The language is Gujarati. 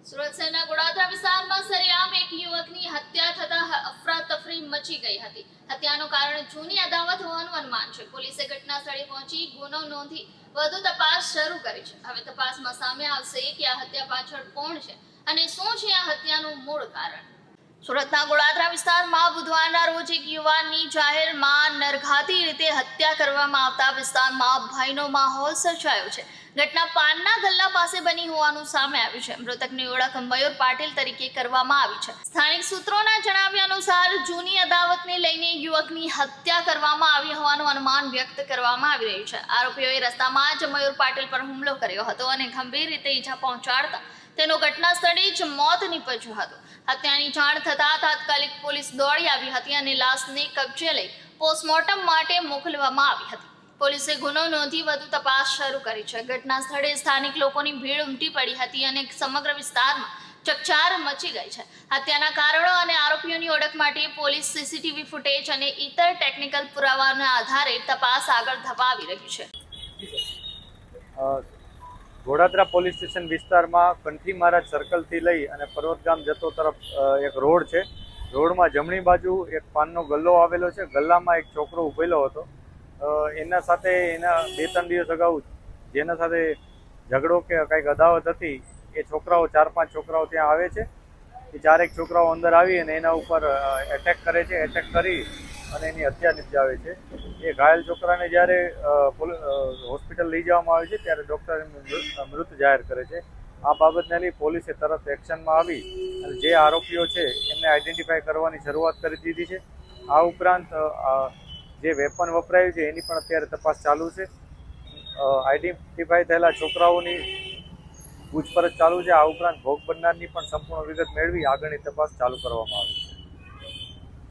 સુરત શહેરના ગોળાદરા વિસ્તારમાં સરેઆમ એક યુવકની હત્યા થતા અફરાતફરી મચી ગઈ હતી. હત્યાનું કારણ જૂની અદાવત હોવાનું અનુમાન છે. પોલીસે ઘટના સ્થળે પહોંચી ગુનો નોંધી વધુ તપાસ શરૂ કરી છે. હવે તપાસમાં સામે આવશે કે આ હત્યા પાછળ કોણ છે અને શું છે આ હત્યાનું મૂળ કારણ. સુરતના ગોળાદરા વિસ્તારમાં બુધવારના રોજ એક યુવાનની જાહેરમાં નરઘાતી રીતે હત્યા કરવામાં આવતા વિસ્તારમાં ભયનો માહોલ સર્જાયો છે. ઘટના પાનના ગલ્લા પાસે બની હોવાનું સામે આવ્યું છે. મૃતકની ઓળખ મયુર પાટીલ તરીકે કરવામાં આવી છે. સ્થાનિક સૂત્રોના જણાવ્યા અનુસાર જૂની અદાવતને લઈને યુવકની હત્યા કરવામાં આવી હોવાનું અનુમાન વ્યક્ત કરવામાં આવી રહ્યું છે. આરોપીઓએ રસ્તામાં જ મયુર પાટીલ પર હુમલો કર્યો હતો અને ગંભીર રીતે ઈજા પહોંચાડતા તેનું ઘટના સ્થળે જ મોત નીપજ્યું હતું. હત્યાની જાણ થતાં તાત્કાલિક પોલીસ દોડી આવી હતી અને લાશને કબજે લઈ પોસ્ટમોર્ટમ માટે મોકલવામાં આવી હતી. પોલીસે ગુનો નોંધી વધુ તપાસ શરૂ કરી છે. ઘટના સ્થળે સ્થાનિક લોકોની ભીડ ઉમટી પડી હતી અને સમગ્ર વિસ્તારમાં ચકચાર મચી ગઈ છે. હત્યાના કારણો અને આરોપીઓની ઓળખ માટે પોલીસ સીસીટીવી ફૂટેજ અને ઇતર ટેકનિકલ પુરાવાના આધારે તપાસ આગળ ધપાવી રહી છે. ગોળાદરા પોલીસ સ્ટેશન વિસ્તારમાં કંઠી મહારાજ સર્કલથી લઈ અને પર્વતગામ જતો તરફ એક રોડ છે. રોડમાં જમણી બાજુ એક પાનનો ગલ્લો આવેલો છે. ગલ્લામાં એક છોકરો ઊભેલો હતો. એના સાથે એના 2-3 દિવસ અગાઉ જેના સાથે ઝઘડો કે કંઈક અદાવત હતી એ છોકરાઓ 4-5 છોકરાઓ ત્યાં આવે છે. એ 4 છોકરાઓ અંદર આવી અને એના ઉપર એટેક કરે છે. એટેક કરી અને એની હત્યા નિપજાવે છે. એ ઘાયલ છોકરાને જ્યારે હોસ્પિટલ લઈ જવામાં આવે છે ત્યારે ડૉક્ટર મૃત જાહેર કરે છે. આ બાબતને લઈ પોલીસે તરત એક્શનમાં આવી અને જે આરોપીઓ છે એમને આઈડેન્ટિફાઈ કરવાની શરૂઆત કરી દીધી છે. આ ઉપરાંત જે વેપન વપરાયું છે એની પણ અત્યારે તપાસ ચાલુ છે. આઈડેન્ટિફાઈ થયેલા છોકરાઓની પૂછપરછ ચાલુ છે. આ ઉપરાંત ભોગ બનનારની પણ સંપૂર્ણ વિગત મેળવી આગળની તપાસ ચાલુ કરવામાં આવી છે.